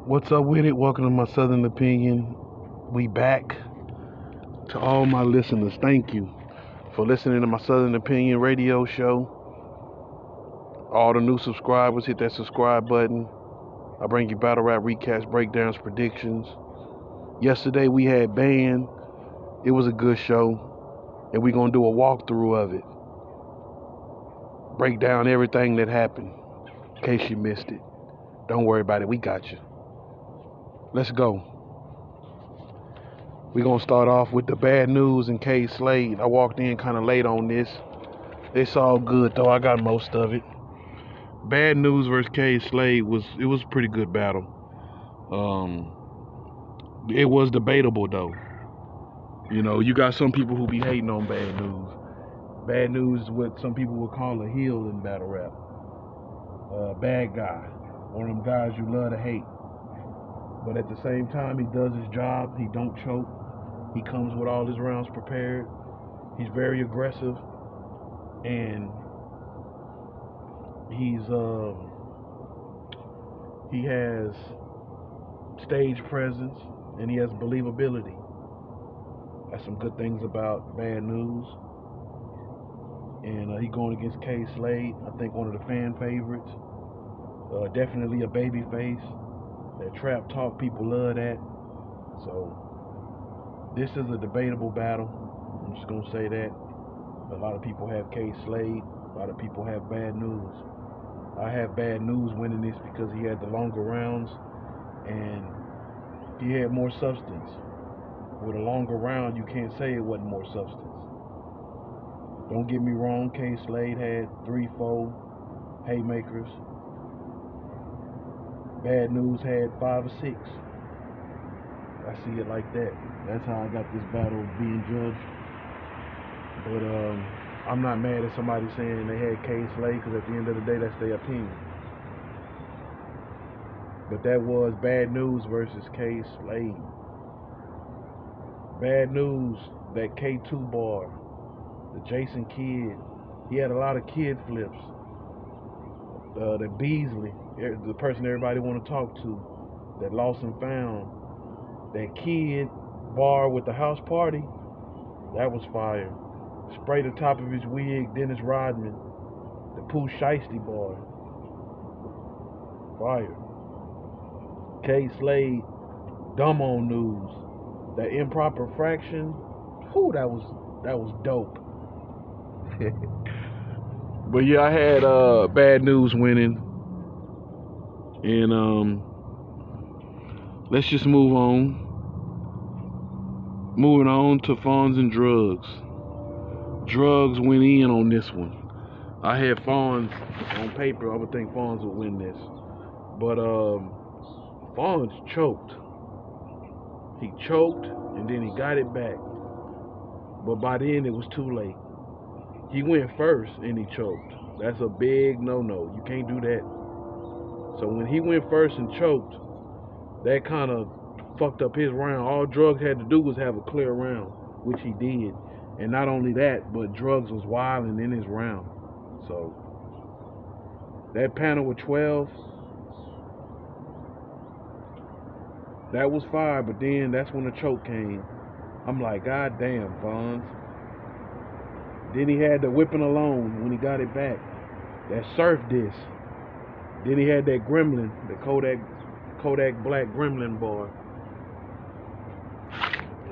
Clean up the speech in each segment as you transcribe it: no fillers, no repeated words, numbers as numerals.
What's up with it? Welcome to my Southern Opinion. We back. To all my listeners, thank you for listening to my Southern Opinion radio show. All the new subscribers, hit that subscribe button. I bring you battle rap recaps, breakdowns, predictions. Yesterday we had band. It was a good show, and we're gonna do a walkthrough of it. Break down everything that happened, in case you missed it. Don't worry about it. We got you. Let's go. We're going to start off with the bad news and K Slade. I walked in kind of late on this. It's all good, though. I got most of it. Bad news versus K Slade was a pretty good battle. It was debatable, though. You know, you got some people who be hating on bad news. Bad news is what some people would call a heel in battle rap. Bad guy. One of them guys you love to hate. But at the same time, he does his job. He don't choke. He comes with all his rounds prepared. He's very aggressive, and he has stage presence, and he has believability. That's some good things about Bad News. And he going against K Slade. I think one of the fan favorites. Definitely a baby face. That trap talk, people love that. So this is a debatable battle. I'm just gonna say that. A lot of people have K Slade. A lot of people have Bad News. I have Bad News winning this because he had the longer rounds and he had more substance. With a longer round, you can't say it wasn't more substance. Don't get me wrong, K Slade had 3-4 haymakers. Bad News had 5 or 6. I see it like that. That's how I got this battle being judged. But I'm not mad at somebody saying they had K Slade, because at the end of the day, that's their opinion. But that was Bad News versus K Slade. Bad News, that K2 bar, the Jason Kidd, he had a lot of kid flips. The Beasley, the person everybody want to talk to, that lost and found, that Kid bar with the house party, that was fire. Spray the top of his wig, Dennis Rodman, the Pooh Shiesty bar, fire. K Slade, Dumb on News, that improper fraction, whew, that was dope. But yeah, I had Bad News winning. And let's just move on. Moving on to Fonz and Drugs. Drugs went in on this one. I had Fonz on paper. I would think Fonz would win this. But Fonz choked. He choked and then he got it back. But by then it was too late. He went first and he choked. That's a big no-no. You can't do that. So when he went first and choked, that kind of fucked up his round. All Drugs had to do was have a clear round, which he did. And not only that, but Drugs was wilding in his round. So that panel with 12, that was fire, but then that's when the choke came. I'm like, God damn, Fonz. Then he had the whipping alone when he got it back. That surf disc. Then he had that Gremlin, the Kodak Black Gremlin bar.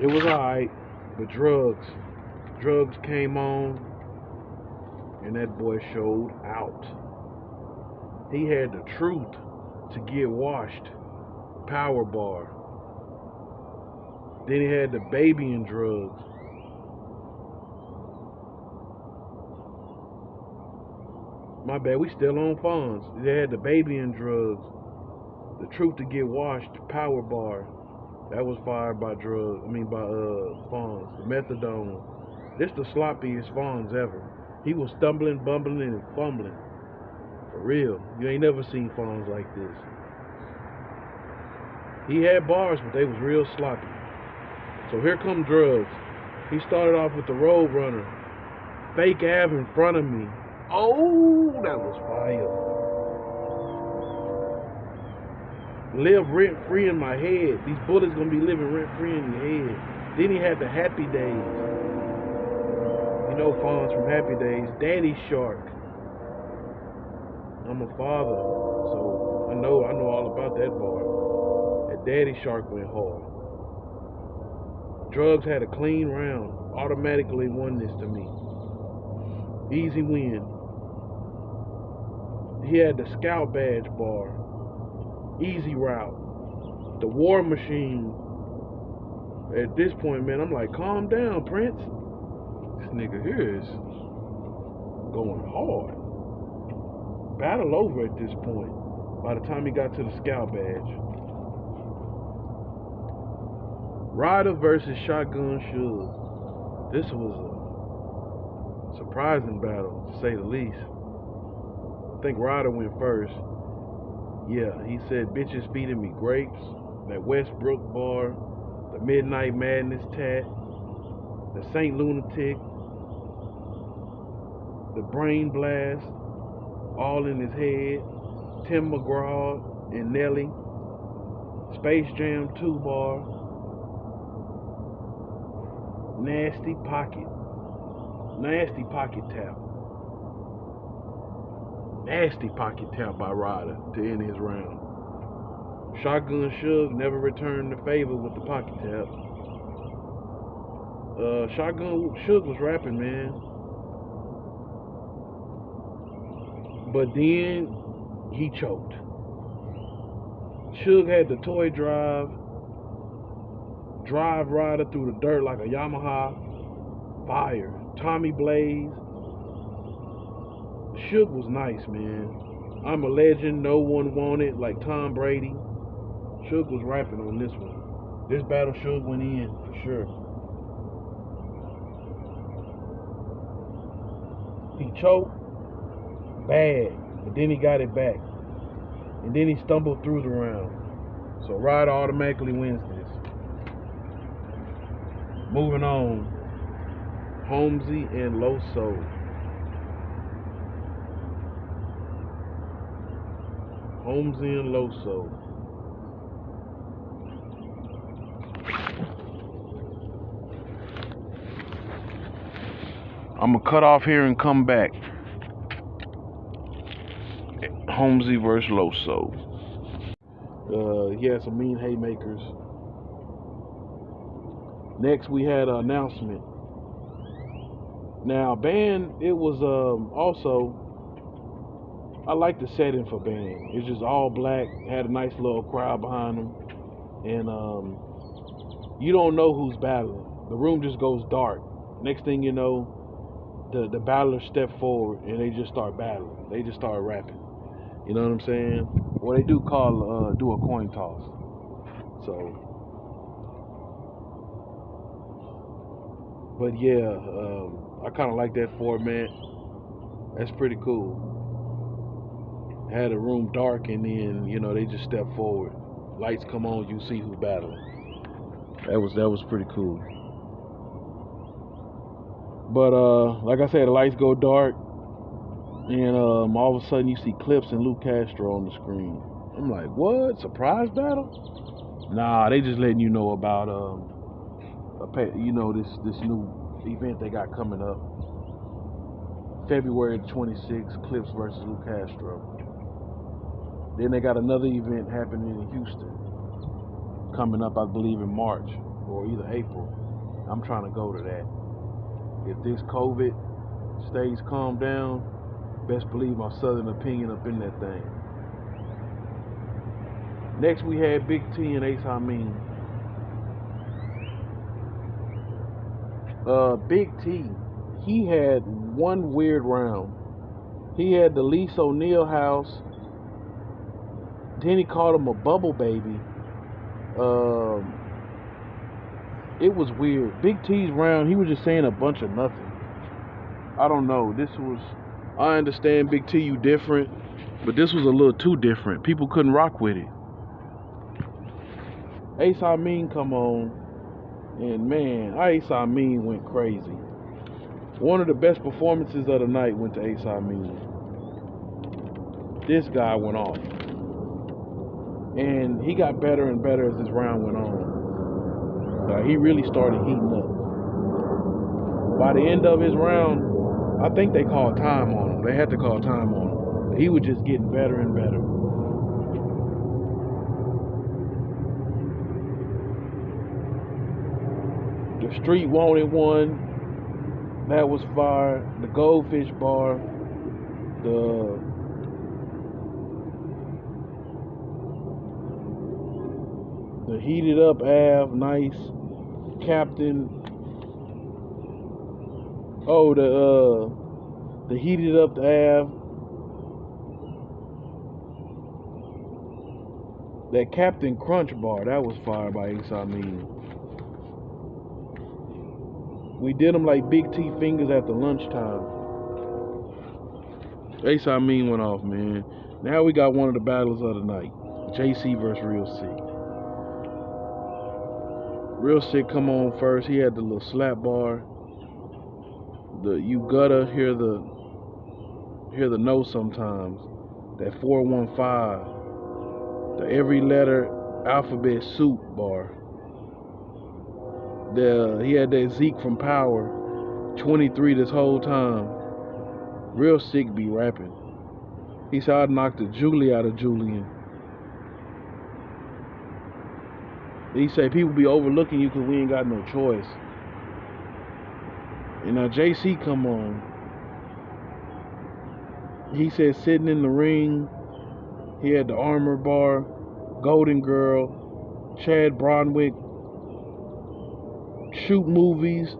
It was alright, but Drugs came on, and that boy showed out. He had the truth to get washed. Power bar. Then he had the Baby and Drugs. My bad, we still on Fonz. They had the Baby and Drugs. The truth to get washed. Power bar. That was fired by Fonz. The Methadone. This the sloppiest Fonz ever. He was stumbling, bumbling, and fumbling. For real. You ain't never seen Fonz like this. He had bars, but they was real sloppy. So here come Drugs. He started off with the Road Runner. Fake Ave in front of me. Oh, that was fire. live rent free in my head. These bullets gonna be living rent free in your head. Then he had the Happy Days. You know Fonz from Happy Days. Daddy Shark. I'm a father, so I know all about that bar. That Daddy Shark went hard. Drugs had a clean round. Automatically won this to me. Easy win. He had the Scout Badge bar. Easy route. The War Machine. At this point, man, I'm like, calm down, Prince. This nigga here is going hard. Battle over at this point. By the time he got to the Scout Badge. Ryder versus Shotgun Suge. This was a surprising battle, to say the least. I think Ryder went first. Yeah, he said bitches feeding me grapes. That Westbrook bar. The Midnight Madness tat. The Saint Lunatic. The Brain Blast. All in his head. Tim McGraw and Nelly. Space Jam 2 bar. Nasty pocket tap. Nasty pocket tap by Ryder to end his round. Shotgun Suge never returned the favor with the pocket tap. Shotgun Suge was rapping, man. But then he choked. Suge had the toy drive Ryder through the dirt like a Yamaha. Fire. Tommy Blaze. Suge was nice, man. I'm a legend, no one wanted, like Tom Brady. Suge was rapping on this one. This battle Suge went in, for sure. He choked bad, but then he got it back. And then he stumbled through the round. So Ryder automatically wins this. Moving on. Holmesy and Loso. Holmesy and Loso. I'm gonna cut off here and come back. Holmesy versus Loso. He had some mean haymakers. Next we had an announcement. Now band, it was also, I like the setting for band. It's just all black, had a nice little crowd behind them, and you don't know who's battling. The room just goes dark. Next thing you know, the battlers step forward and they just start battling. They just start rapping. You know what I'm saying? Well, they do do a coin toss. So, but yeah, I kind of like that format. That's pretty cool. Had a room dark and then, you know, they just step forward. Lights come on, you see who's battling. That was pretty cool. But like I said, the lights go dark, and all of a sudden you see Clips and Lou Castro on the screen. I'm like, what? Surprise battle? Nah, they just letting you know about this new event they got coming up. February 26th, Clips versus Lou Castro. Then they got another event happening in Houston coming up, I believe, in March or either April. I'm trying to go to that. If this COVID stays calmed down, best believe my Southern opinion up in that thing. Next we had Big T and Ace Amin. Big T, he had one weird round. He had the Lisa O'Neal house. Then he called him a bubble baby. It was weird. Big T's round, he was just saying a bunch of nothing. I don't know. I understand Big T, you different, but this was a little too different. People couldn't rock with it. Ace Amin come on, and man, Ace Amin went crazy. One of the best performances of the night went to Ace Amin. This guy went off. And he got better and better as this round went on. He really started heating up. By the end of his round, I think they called time on him. They had to call time on him. He was just getting better and better. The Street Wanted one, that was fire. The Goldfish Bar, the Heated Up Ave, nice. Captain. Oh, the Heated Up Ave. That Captain Crunch Bar, that was fire by Ace Amin. We did them like Big T Fingers at the lunchtime. Ace Amin went off, man. Now we got one of the battles of the night. JC versus Real Sick. Real Sick come on first. He had the little slap bar. You gotta hear the note sometimes. That 415. The every letter alphabet soup bar. He had that Zeke from Power, 23 this whole time. Real Sick be rapping. He said I knocked the Julie out of Julian. He said people be overlooking you because we ain't got no choice. And now JC come on. He said sitting in the ring, he had the Armor Bar, Golden Girl, Chad Bronwick, Shoot Movies.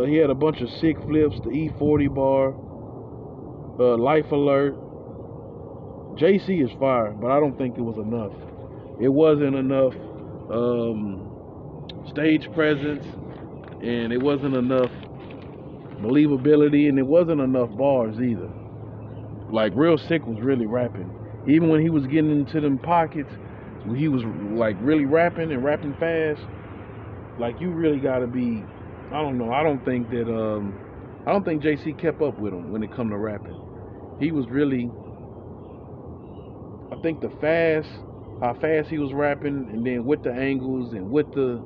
He had a bunch of sick flips, the E40 bar, Life Alert. JC is fire, but I don't think it was enough. It wasn't enough stage presence, and it wasn't enough believability, and it wasn't enough bars either. Like Real Sick was really rapping. Even when he was getting into them pockets, he was like really rapping and rapping fast. Like you really gotta be, I don't know. I don't think JC kept up with him when it come to rapping. He was really, I think how fast he was rapping, and then with the angles and with the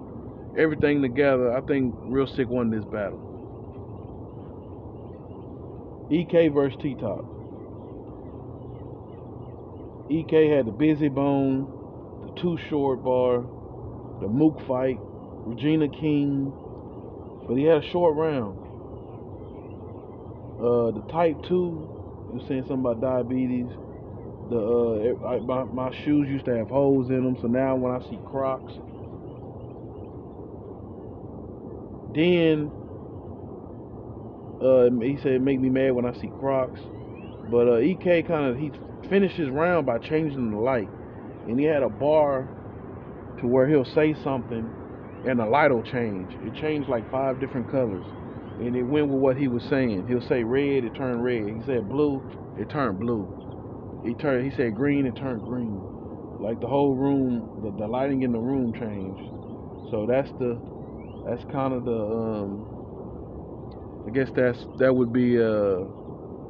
everything together, I think Real Sick won this battle. EK versus T-Top. EK had the Busy Bone, the Too Short bar, the Mook fight, Regina King, but he had a short round. The Type 2, you were saying something about diabetes. My shoes used to have holes in them, so now when I see Crocs, then he said it make me mad when I see Crocs. But EK he finished his round by changing the light, and he had a bar to where he'll say something and the light will change. It changed like 5 different colors, and it went with what he was saying. He'll say red, it turned red. He said blue, it turned blue. He said green, it turned green. Like the whole room, the lighting in the room changed. So that's kind of the I guess that would be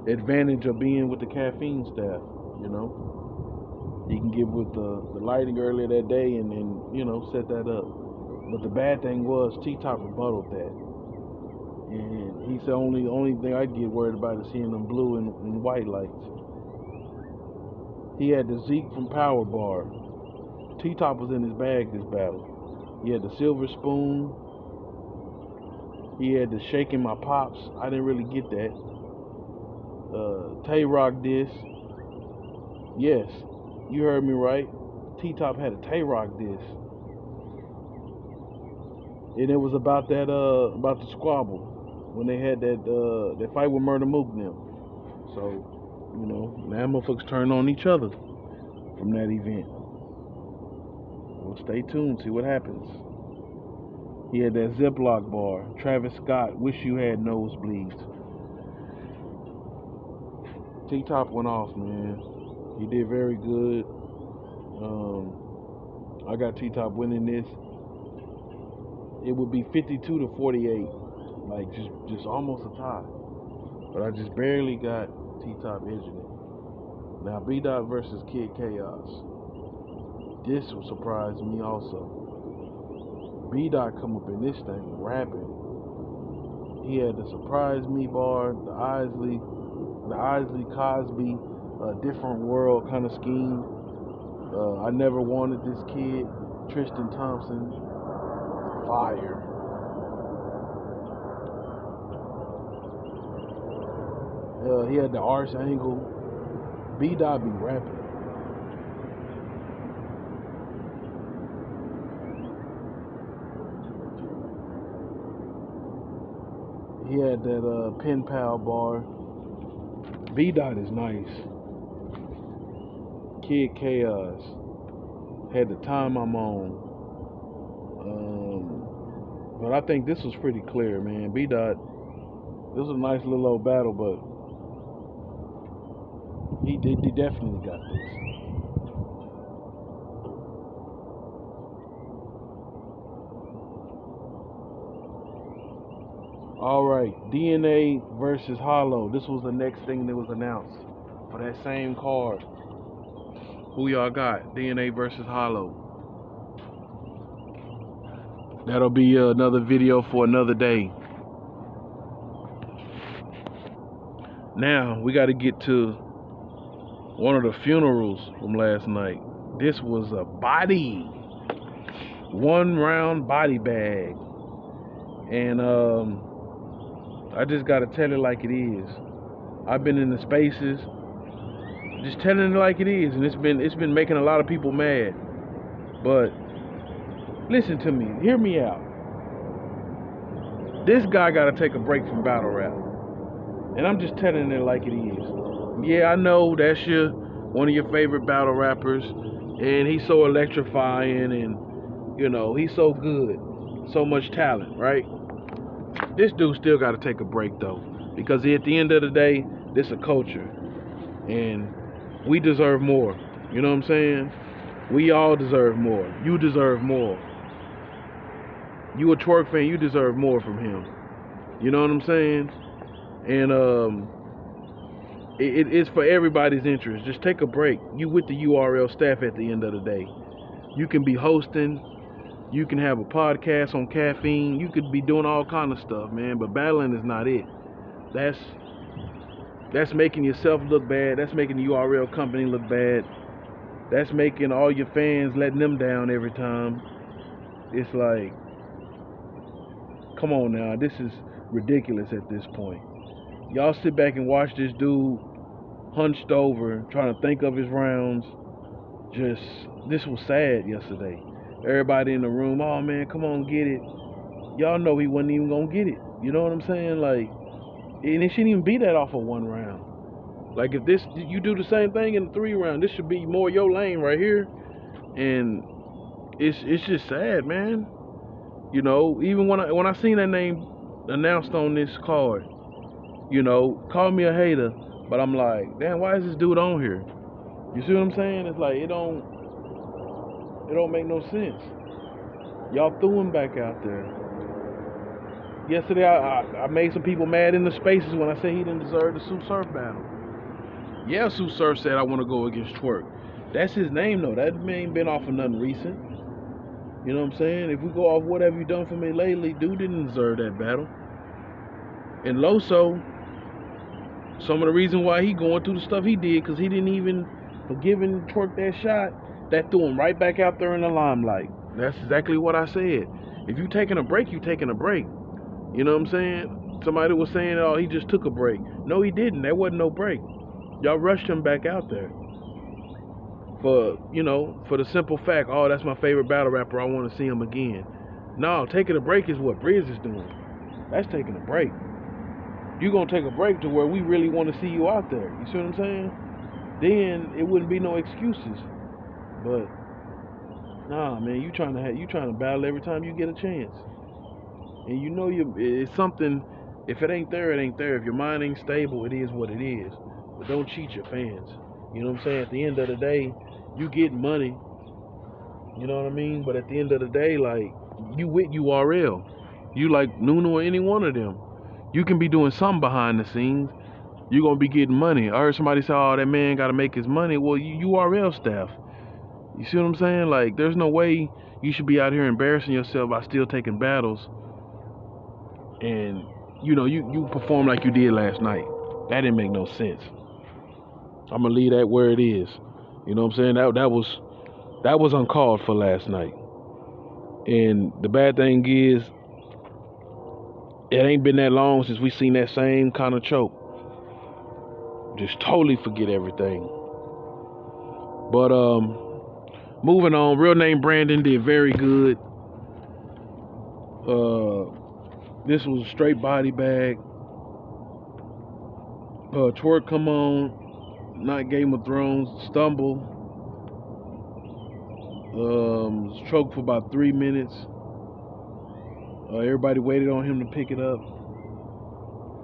advantage of being with the caffeine staff, you know. He can get with the lighting earlier that day and you know, set that up. But the bad thing was T-Top rebutted that. And he said the only thing I get worried about is seeing them blue and white lights. He had the Zeke from Power bar. T-Top was in his bag this battle. He had the Silver Spoon. He had the Shaking My Pops. I didn't really get that. Tay-Rock diss. Yes, you heard me right. T-Top had a Tay-Rock diss. And it was about about the squabble when they had that fight with Murder Mook now. So, you know, now motherfuckers turned on each other from that event. Well, stay tuned, see what happens. He had that Ziploc bar. Travis Scott, Wish You Had Nosebleeds. T-Top went off, man. He did very good. I got T-Top winning this. It would be 52 to 48. Like just almost a tie. But I just barely got T-Top edging it. Now, B Dot versus Kid Chaos. This will surprise me also. B Dot come up in this thing rapping. He had the Surprise Me bar, the Isley Cosby, different world kind of scheme. I never wanted this kid. Tristan Thompson, fire. He had the arch angle. B Dot be rapping. He had that pen pal bar. B Dot is nice. Kid Chaos had the time I'm on. But I think this was pretty clear, man. B Dot, this was a nice little old battle, but he definitely got this. All right, DNA versus Hollow. This was the next thing that was announced for that same card. Who y'all got? DNA versus Hollow. That'll be another video for another day. Now, we got to get to one of the funerals from last night. This was a body. 1 round body bag. And I just got to tell it like it is. I've been in the spaces just telling it like it is, and it's been making a lot of people mad. But listen to me, hear me out. This guy got to take a break from battle rap, and I'm just telling it like it is. Yeah, I know that's one of your favorite battle rappers, and he's so electrifying, and you know he's so good, so much talent, right? This dude still got to take a break though, because at the end of the day, this is a culture, and we deserve more. You know what I'm saying? We all deserve more. You deserve more. You a Twork fan, you deserve more from him. You know what I'm saying? And it's for everybody's interest. Just take a break. You with the URL staff at the end of the day. You can be hosting. You can have a podcast on caffeine. You could be doing all kind of stuff, man. But battling is not it. That's making yourself look bad. That's making the URL company look bad. That's making all your fans, letting them down every time. It's like, come on now. This is ridiculous at this point. Y'all sit back and watch this dude hunched over, trying to think of his rounds. This was sad yesterday. Everybody in the room, oh man, come on, get it. Y'all know he wasn't even gonna get it. You know what I'm saying? Like, and it shouldn't even be that off of 1 round. Like, if you do the same thing in the 3 round, this should be more your lane right here. And it's just sad, man. You know, even when I seen that name announced on this card, you know, call me a hater, but I'm like, damn, why is this dude on here? You see what I'm saying? It's like it don't make no sense. Y'all threw him back out there. Yesterday, I made some people mad in the spaces when I said he didn't deserve the Sue Surf battle. Yeah, Sue Surf said I want to go against Twork. That's his name though. That man ain't been off of nothing recent. You know what I'm saying? If we go off what have you done for me lately, dude didn't deserve that battle. And Loso, some of the reason why he going through the stuff he did, because he didn't even for giving Twork that shot, that threw him right back out there in the limelight. That's exactly what I said. If you taking a break, you taking a break. You know what I'm saying? Somebody was saying, oh, he just took a break. No, he didn't. That wasn't no break. Y'all rushed him back out there. For the simple fact, oh, that's my favorite battle rapper, I want to see him again. No, taking a break is what Briz is doing. That's taking a break. You're going to take a break to where we really want to see you out there. You see what I'm saying? Then it wouldn't be no excuses. But nah, man, you trying to battle every time you get a chance. And you know it's something. If it ain't there, it ain't there. If your mind ain't stable, it is what it is. But don't cheat your fans. You know what I'm saying? At the end of the day, you get money. You know what I mean? But at the end of the day, like, you with URL. You like Nuno or any one of them. You can be doing something behind the scenes. you're gonna be getting money. I heard somebody say, "Oh, that man got to make his money." Well, you URL staff. You see what I'm saying? Like, there's no way you should be out here embarrassing yourself by still taking battles, and you perform like you did last night. That didn't make no sense. I'm gonna leave that where it is. You know what I'm saying? That was uncalled for last night. And the bad thing is, it ain't been that long since we seen that same kind of choke. Just totally forget everything. But moving on. Real name Brandon did very good. This was a straight body bag. Twerk come on, not Game of Thrones. Stumble. Choked for about 3 minutes. Everybody waited on him to pick it up.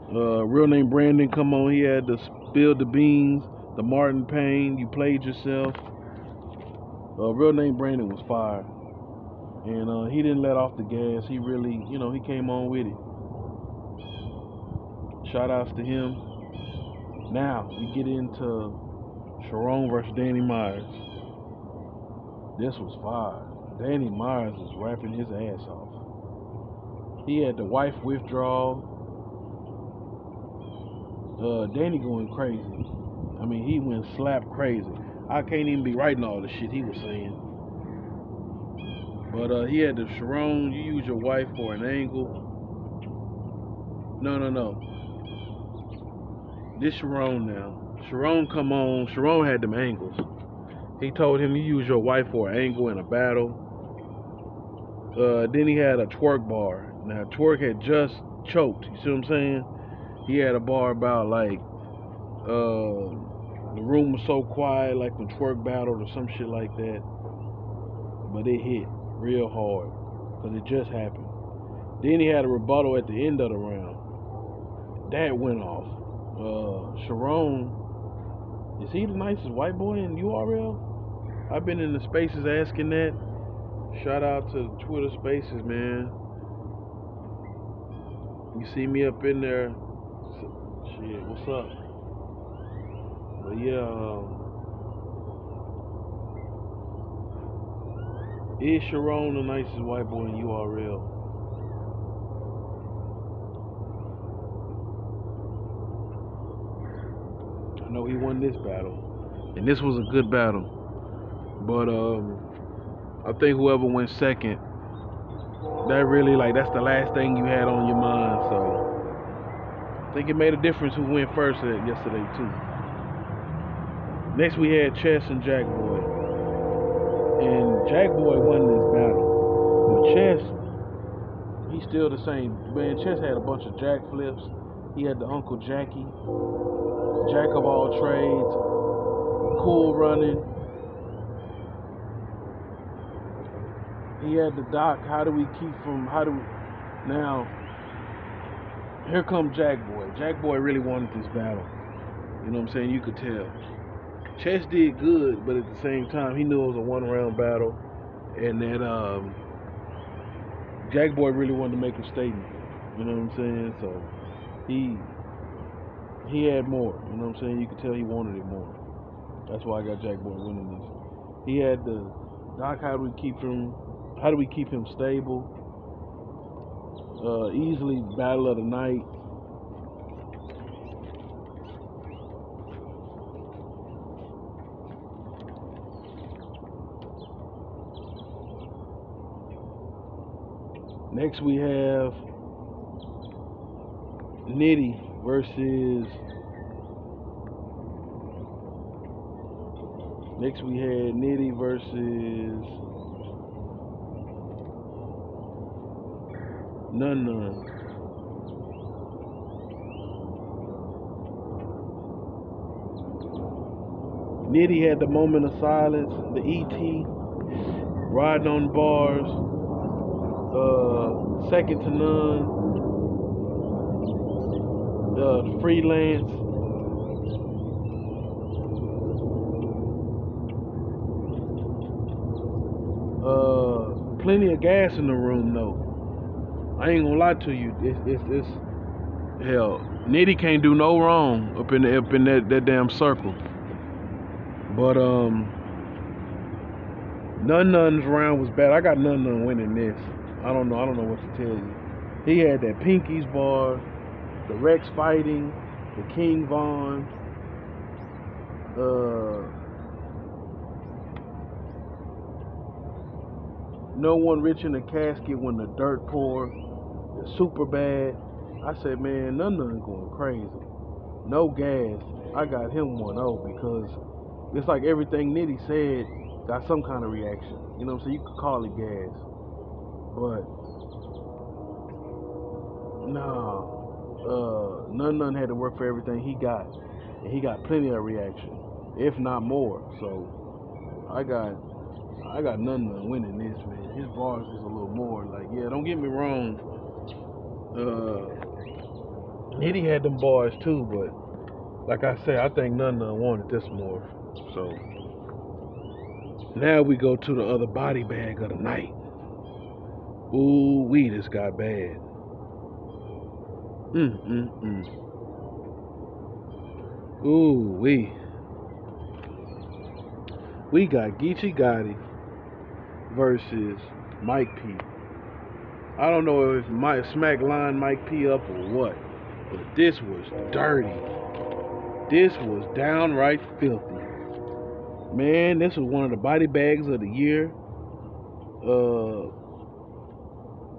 Real name Brandon come on. He had to spill the beans. The Martin Payne. You played yourself. Real name Brandon was fire. And he didn't let off the gas. He really, he came on with it. Shout outs to him. Now, we get into Sharon versus Danny Myers. This was fire. Danny Myers was rapping his ass off. He had the wife withdrawal. Danny going crazy. I mean, he went slap crazy. I can't even be writing all the shit he was saying. But he had the Sharon, you use your wife for an angle. No. This Sharon now. Sharon come on. Sharon had them angles. He told him you use your wife for an angle in a battle. Then he had a twerk bar. Now Twerk had just choked. You see what I'm saying? He had a bar about like the room was so quiet, like when Twerk battled or some shit like that. But it hit real hard because it just happened. Then he had a rebuttal at the end of the round. That went off. Sharon, is he the nicest white boy in URL? I've been in the spaces asking that. Shout out to Twitter Spaces, man. You see me up in there. Shit, what's up? But yeah, is Sharon the nicest white boy in URL? I know he won this battle, and this was a good battle. But I think whoever went second, that really, like, that's the last thing you had on your mind. So I think it made a difference who went first yesterday too. Next we had Chess and Jack Boy, and Jack Boy won this battle, but Chess, he's still the same. Man, Chess had a bunch of jack flips. He had the Uncle Jackie, jack of all trades, cool running. He had the Doc. Now, here come Jack Boy. Jack Boy really wanted this battle. You know what I'm saying? You could tell. Chess did good, but at the same time, he knew it was a one-round battle, and that Jack Boy really wanted to make a statement. You know what I'm saying? So he had more. You know what I'm saying? You could tell he wanted it more. That's why I got Jack Boy winning this. He had the Doc. How do we keep him stable? Easily battle of the night. Next we have Nitty versus. Next we had Nitty versus None. Nitty had the moment of silence, the ET, riding on bars, second to none, freelance. Plenty of gas in the room though. I ain't gonna lie to you. It's hell. Nitty can't do no wrong up in that damn circle. But Nun's round was bad. I got Nun winning this. I don't know what to tell you. He had that Pinky's bar, the Rex fighting, the King Von, no one rich in the casket when the dirt pour, the super bad. I said, man, Nun going crazy. No gas. I got him 1-0 because it's like everything Nitty said got some kind of reaction. You know what I'm saying? You could call it gas. But nah, Nun had to work for everything he got. And he got plenty of reaction, if not more. So I got Nun winning this, man. His bars is a little more. Like, yeah, don't get me wrong. Nitty had them bars too, but like I said, I think Nun wanted this more. So now we go to the other body bag of the night. Ooh, wee, this got bad. Ooh, wee. We got Geechee Gotti versus Mike P. I don't know if Mike Smack lined Mike P up or what, but this was dirty. This was downright filthy. Man, this was one of the body bags of the year.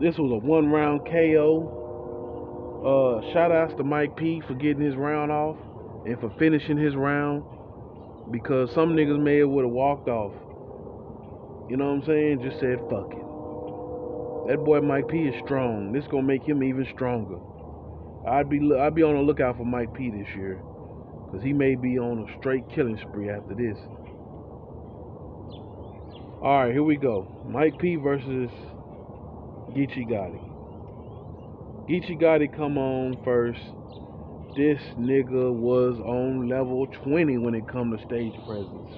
This was a 1-round KO. Shout outs to Mike P for getting his round off and for finishing his round, because some niggas may have would have walked off. You know what I'm saying? Just said fuck it. That boy Mike P is strong. This gonna make him even stronger. I'd be on the lookout for Mike P this year, cause he may be on a straight killing spree after this. All right, here we go. Mike P versus Geechee Gotti. Geechee Gotti come on first. This nigga was on level 20 when it come to stage presence.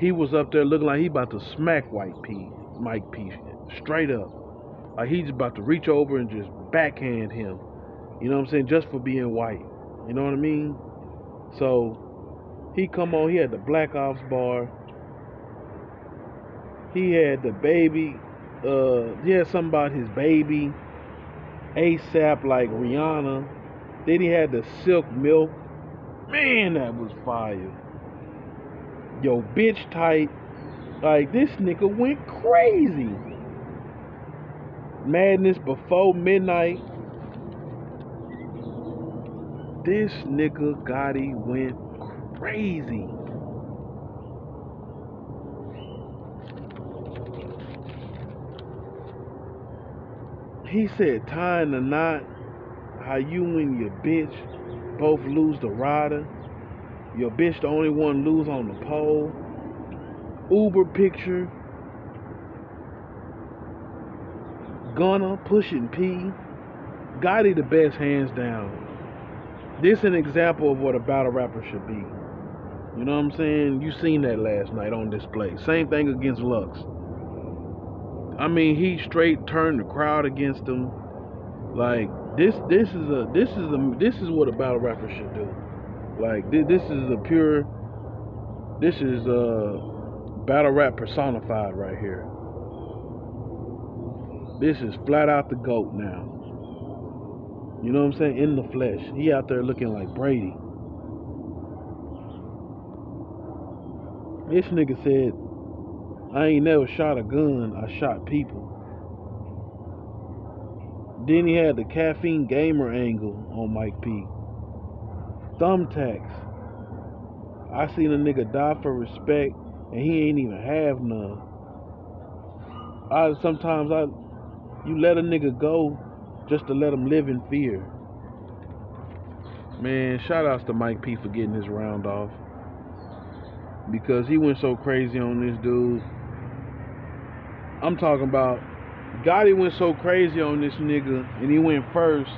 He was up there looking like he about to smack Mike P straight up. Like he's about to reach over and just backhand him. You know what I'm saying? Just for being white. You know what I mean? So he come on, he had the Black Ops bar. He had the baby, he had something about his baby, ASAP like Rihanna. Then he had the Silk Milk. Man, that was fire. Yo, bitch tight. Like, this nigga went crazy. Madness Before Midnight. This nigga Gotti went crazy. He said, tying the knot, how you and your bitch both lose the rider. Your bitch the only one lose on the pole. Uber picture. Gunna pushing P. Gotti the best, hands down. This an example of what a battle rapper should be. You know what I'm saying? You seen that last night on display. Same thing against Lux. I mean, he straight turned the crowd against him. Like this is what a battle rapper should do. Like this is battle rap personified right here. This is flat out the GOAT now. You know what I'm saying? In the flesh. He out there looking like Brady. This nigga said, I ain't never shot a gun, I shot people. Then he had the caffeine gamer angle on Mike P. Thumbtacks. I seen a nigga die for respect and he ain't even have none. You let a nigga go just to let him live in fear. Man, shout outs to Mike P for getting his round off, because he went so crazy on this dude. I'm talking about Gotti went so crazy on this nigga and he went first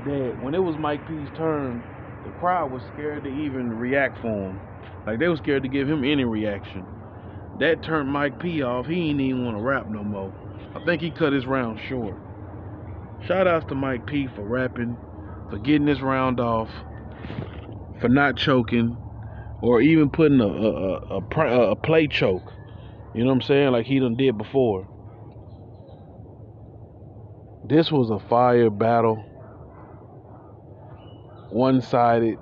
that when it was Mike P's turn, the crowd was scared to even react for him. Like they were scared to give him any reaction. That turned Mike P off. He ain't even want to rap no more. I think he cut his round short. Shout outs to Mike P for rapping, for getting this round off, for not choking, or even putting a play choke. You know what I'm saying? Like he done did before. This was a fire battle. One-sided.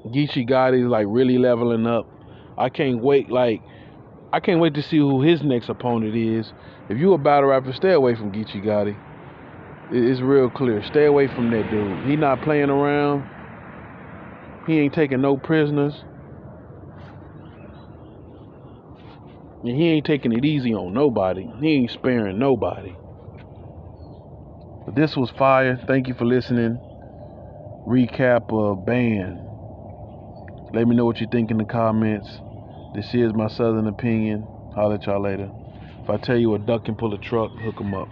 Geechee Gotti's like really leveling up. I can't wait to see who his next opponent is. If you a battle rapper, stay away from Geechee Gotti. It's real clear. Stay away from that dude. He not playing around. He ain't taking no prisoners. And he ain't taking it easy on nobody. He ain't sparing nobody. But this was fire. Thank you for listening. Recap of Ban. Let me know what you think in the comments. This is my Southern opinion. Holler at y'all later. If I tell you a duck can pull a truck, hook 'em up.